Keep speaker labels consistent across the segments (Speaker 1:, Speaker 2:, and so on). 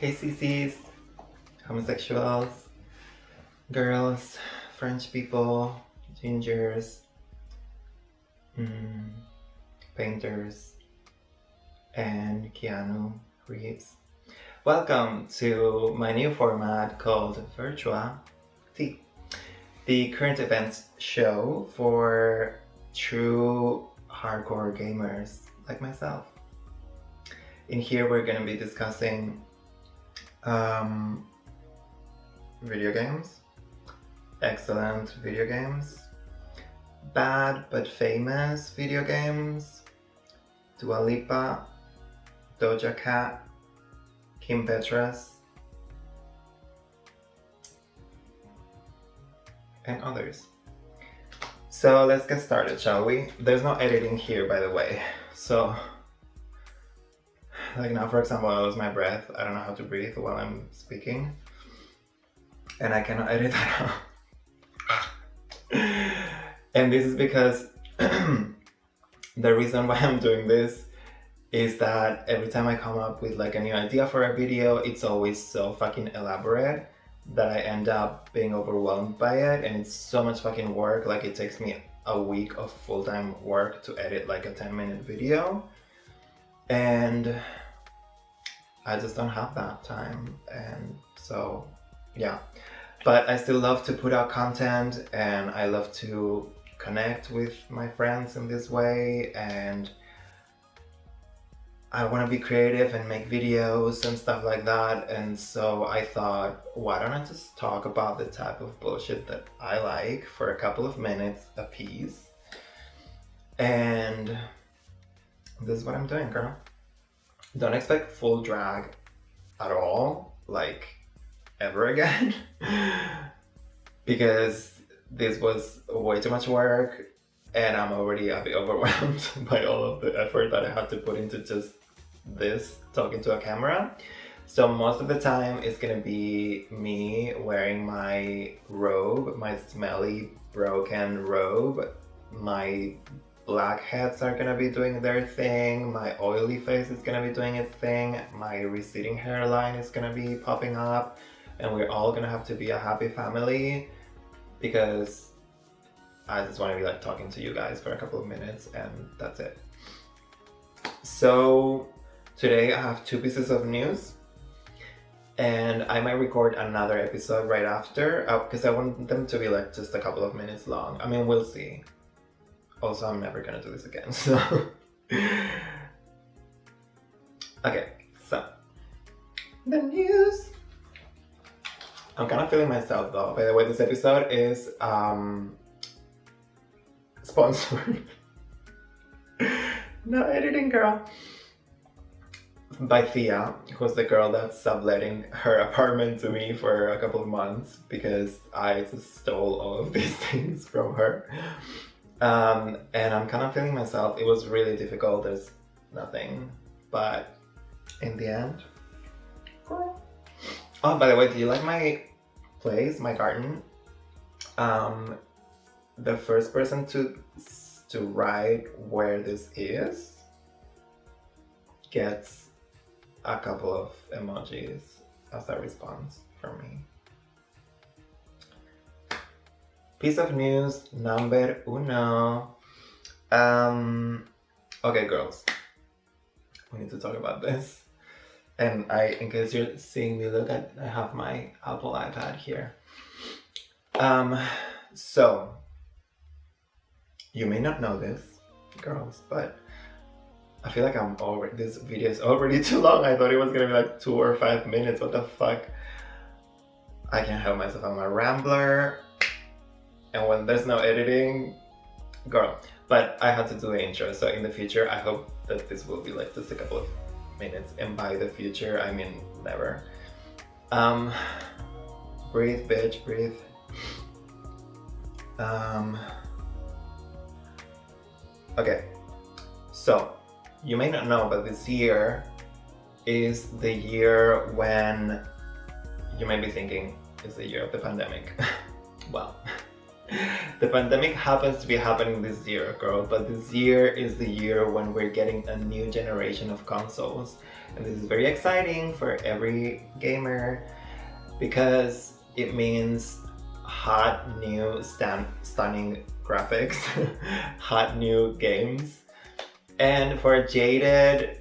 Speaker 1: Hey CCs, homosexuals, girls, French people, gingers, painters, and Keanu Reeves. Welcome to my new format called Virtua Tea, the current events show for true hardcore gamers like myself. In here we're going to be discussing video games, excellent video games, bad but famous video games, Dua Lipa, Doja Cat, Kim Petras, and others. So let's get started, shall we? There's no editing here, by the way. So, like now, for example, I lose my breath. I don't know how to breathe while I'm speaking. And I cannot edit that out. And this is because the reason why I'm doing this is that every time I come up with like a new idea for a video, it's always so fucking elaborate that I end up being overwhelmed by it, and it's so much fucking work. Like it takes me a week of full-time work to edit like a 10-minute video, and I just don't have that time. And so yeah, but I still love to put out content, and I love to connect with my friends in this way, and I want to be creative and make videos and stuff like that. And so I thought, why don't I just talk about the type of bullshit that I like for a couple of minutes a piece. And this is what I'm doing, girl. Don't expect full drag at all, like ever again, because this was way too much work, and I'm already a bit overwhelmed by all of the effort that I had to put into just this talking to a camera. So most of the time it's gonna be me wearing my robe, my smelly broken robe. My blackheads are gonna be doing their thing, my oily face is gonna be doing its thing, my receding hairline is gonna be popping up, and we're all gonna have to be a happy family, because I just want to be like talking to you guys for a couple of minutes, and that's it. So today I have two pieces of news, and I might record another episode right after, because I want them to be like just a couple of minutes long. I mean, we'll see. Also, I'm never gonna do this again, so okay, so the news. I'm kind of feeling myself though. By the way, this episode is sponsored no editing, girl, by Thea, who's the girl that's subletting her apartment to me for a couple of months because I just stole all of these things from her. And I'm kind of feeling myself. It was really difficult. There's nothing, but in the end, girl. Oh, by the way, do you like my place, my garden? The first person to write where this is gets a couple of emojis as a response from me. Piece of news number uno. Okay, girls, we need to talk about this. And in case you're seeing me look at, I have my Apple iPad here. So you may not know this, girls, but I feel like this video is already too long. I thought it was gonna be like 2 or 5 minutes. What the fuck? I can't help myself. I'm a rambler, and when there's no editing, girl. But I had to do the intro, so in the future I hope that this will be like just a couple of minutes, and by the future I mean never. Breathe, bitch, breathe. Okay, so you may not know, but this year is the year when you may be thinking it's the year of the pandemic. Well, The pandemic happens to be happening this year, girl, but this year is the year when we're getting a new generation of consoles. And this is very exciting for every gamer because it means hot new stunning graphics, hot new games. And for a jaded,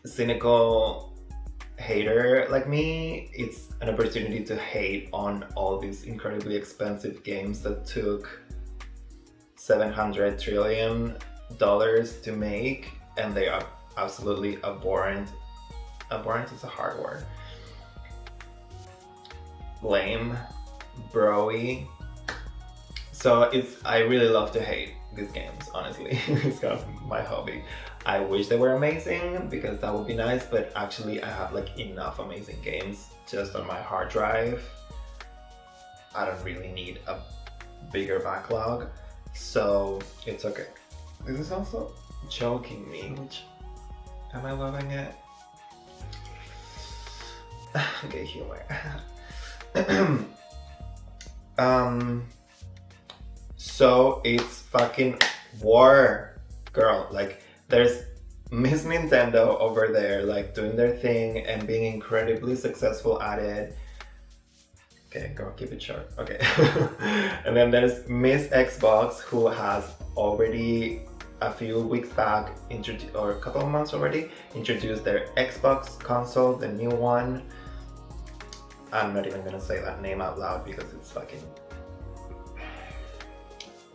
Speaker 1: cynical hater like me, it's an opportunity to hate on all these incredibly expensive games that took $700 trillion to make, and they are absolutely abhorrent. Abhorrent is a hard word. Lame, broy. So I really love to hate these games, honestly. It's kind of my hobby. I wish they were amazing because that would be nice, but actually I have like enough amazing games just on my hard drive. I don't really need a bigger backlog, so it's okay. This is also choking me, which, am I loving it? Okay, humor. So it's fucking war, girl. Like, there's Miss Nintendo over there, like doing their thing and being incredibly successful at it. Okay, girl, keep it short. Okay. And then there's Miss Xbox, who has already a few weeks back, or a couple of months already, introduced their Xbox console, the new one. I'm not even gonna say that name out loud because it's fucking...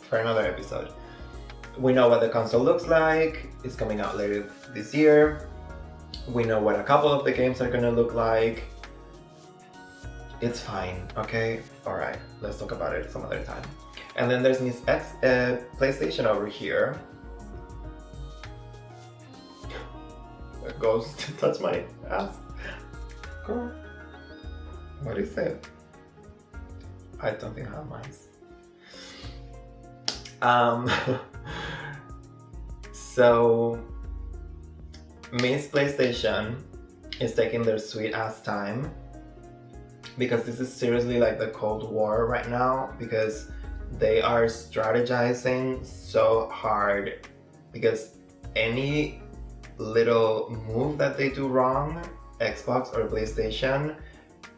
Speaker 1: for another episode. We know what the console looks like. It's coming out later this year. We know what a couple of the games are gonna look like. It's fine, okay? Alright, let's talk about it some other time. And then there's Miss PlayStation over here. A ghost touched my ass. Girl, what is it? I don't think I have mice. So Miss PlayStation is taking their sweet ass time because this is seriously like the Cold War right now, because they are strategizing so hard, because any little move that they do wrong, Xbox or PlayStation,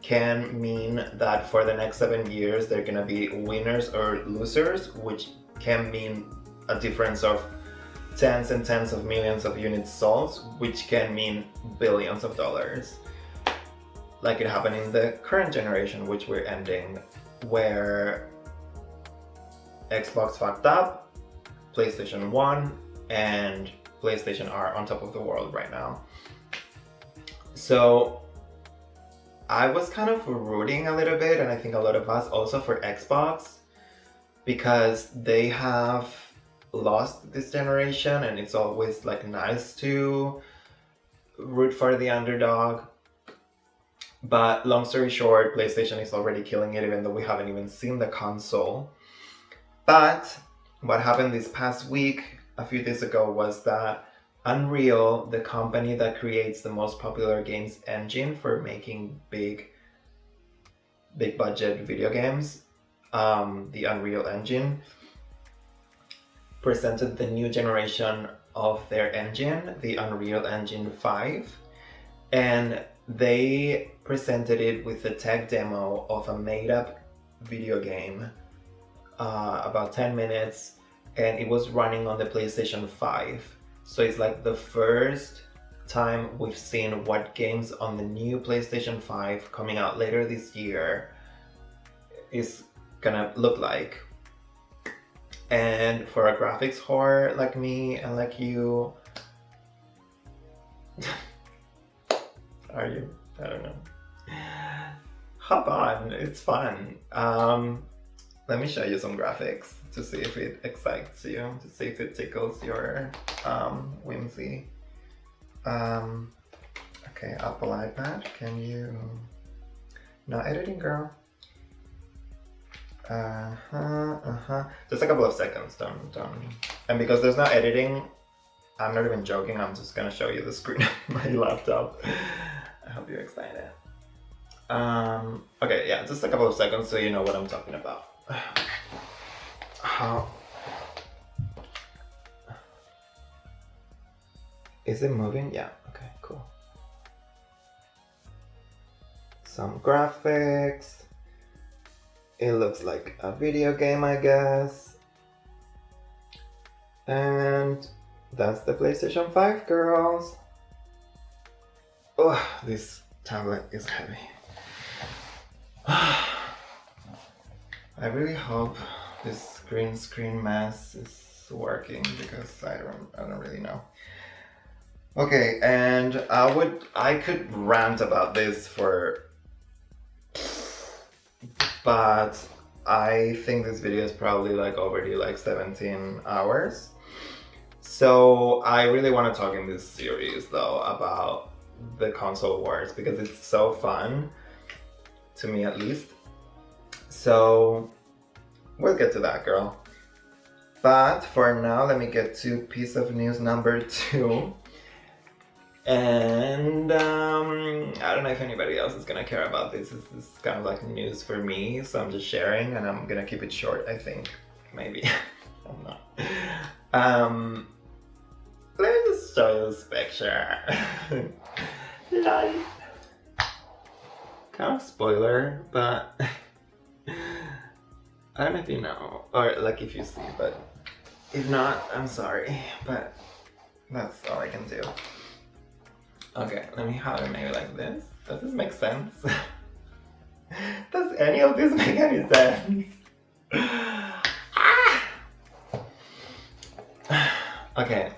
Speaker 1: can mean that for the next 7 years they're gonna be winners or losers, which can mean a difference of tens and tens of millions of units sold, which can mean billions of dollars. Like it happened in the current generation, which we're ending, where Xbox fucked up, PlayStation won, and PlayStation are on top of the world right now. So I was kind of rooting a little bit, and I think a lot of us also, for Xbox, because they have lost this generation, and it's always like nice to root for the underdog. But long story short, PlayStation is already killing it, even though we haven't even seen the console. But what happened this past week, a few days ago, was that Unreal, the company that creates the most popular games engine for making big budget video games, the Unreal Engine, presented the new generation of their engine, the Unreal Engine 5, and they presented it with a tech demo of a made-up video game, about 10 minutes, and it was running on the PlayStation 5. So it's like the first time we've seen what games on the new PlayStation 5 coming out later this year is gonna look like. And for a graphics whore like me and like you, are you? I don't know. Hop on, it's fun. Let me show you some graphics to see if it excites you, to see if it tickles your whimsy. Okay, Apple iPad, can you... No editing, girl. Just a couple of seconds, don't. And because there's no editing, I'm not even joking, I'm just gonna show you the screen of my laptop. I hope you're excited. Okay, yeah, just a couple of seconds so you know what I'm talking about. How is it moving? Yeah, okay, cool. Some graphics. It looks like a video game, I guess. And that's the PlayStation 5, girls. Oh, this tablet is heavy. I really hope this green screen mess is working because I don't really know. Okay, and I could rant about this but I think this video is probably like already like 17 hours. So I really want to talk in this series though about the console wars because it's so fun, to me at least. So we'll get to that, girl. But for now, let me get to piece of news number 2. And I don't know if anybody else is gonna care about this. This is kind of like news for me, so I'm just sharing, and I'm gonna keep it short, I think. Maybe. I'm not. Let me just show you this picture. Like, kind of spoiler, but I don't know if you know, or like if you see, but if not, I'm sorry, but that's all I can do. Okay, let me have it maybe like this. Does this make sense? Does any of this make any sense? Okay.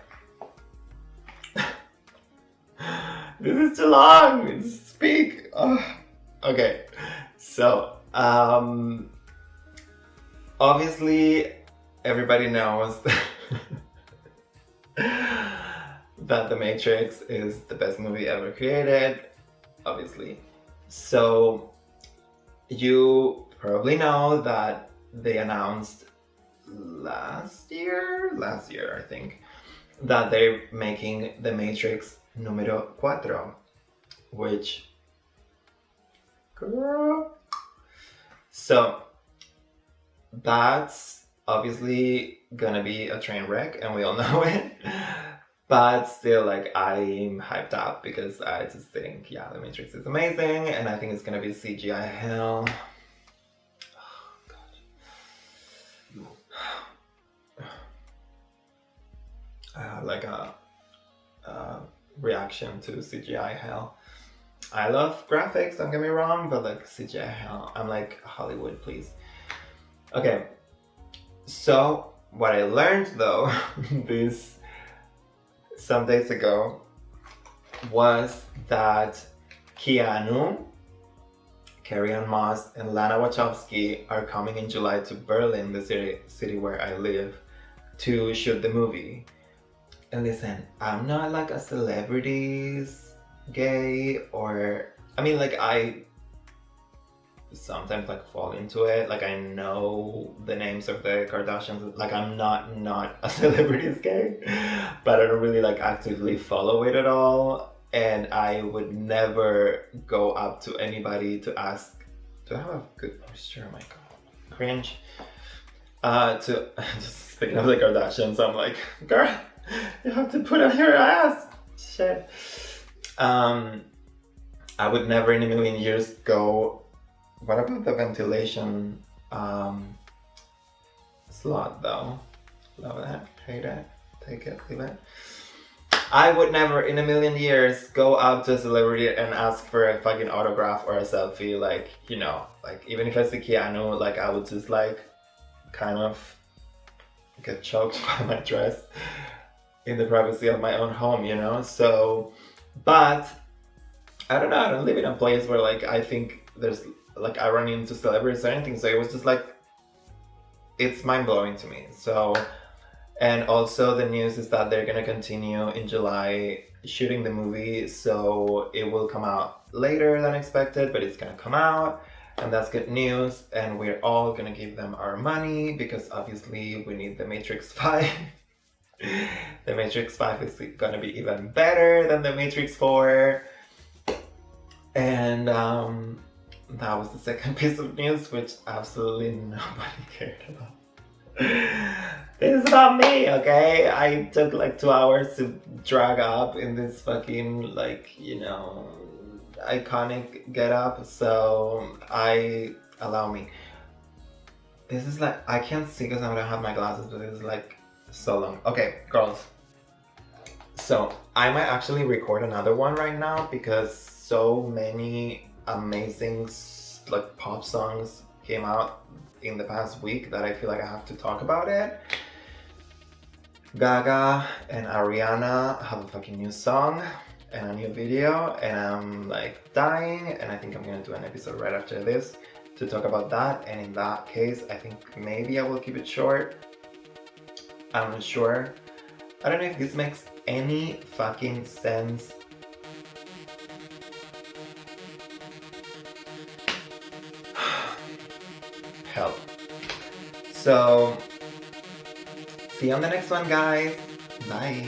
Speaker 1: This is too long. Speak. Oh. Okay. So, obviously, everybody knows that The Matrix is the best movie ever created, obviously. So, you probably know that they announced last year, I think, that they're making The Matrix número 4, which, girl. So, that's obviously gonna be a train wreck, and we all know it. But still, like, I'm hyped up because I just think, yeah, The Matrix is amazing, and I think it's gonna be CGI hell. Oh, God. I have like a reaction to CGI hell. I love graphics, don't get me wrong, but like CGI hell, I'm like, Hollywood, please. Okay, so what I learned though, some days ago, was that Keanu, Carrie-Anne Moss, and Lana Wachowski are coming in July to Berlin, the city where I live, to shoot the movie. And listen, I'm not like a celebrities gay, or I mean, like, I sometimes like fall into it. Like, I know the names of the Kardashians. Like, I'm not a celebrities gay, but I don't really like actively follow it at all. And I would never go up to anybody to ask, do I have a good posture? Oh my god, cringe. Just speaking of the Kardashians, I'm like, girl, you have to put on your ass. Shit. I would never in a million years go. What about the ventilation slot though? Love that, hate it, take it, leave it. I would never in a million years go up to a celebrity and ask for a fucking autograph or a selfie. Like, you know, like even if I see Keanu, like I would just like kind of get choked by my dress in the privacy of my own home, you know? So, but I don't know, I don't live in a place where like I think there's like I run into celebrities or anything, so it was just like, it's mind-blowing to me. So, and also the news is that they're gonna continue in July shooting the movie, so it will come out later than expected, but it's gonna come out, and that's good news, and we're all gonna give them our money because obviously we need The Matrix 5. The Matrix 5 is gonna be even better than The Matrix 4. And that was the second piece of news, which absolutely nobody cared about. This is not me, okay? I took like 2 hours to drag up in this fucking, like, iconic get up, so allow me. This is like, I can't see because I don't have my glasses, but this is like so long. Okay, girls. So I might actually record another one right now because so many amazing like pop songs came out in the past week that I feel like I have to talk about it. Gaga and Ariana have a fucking new song and a new video, and I'm like dying, and I think I'm gonna do an episode right after this to talk about that. And in that case, I think maybe I will keep it short. I'm not sure. I don't know if this makes any fucking sense. Hell. So, see you on the next one, guys. Bye.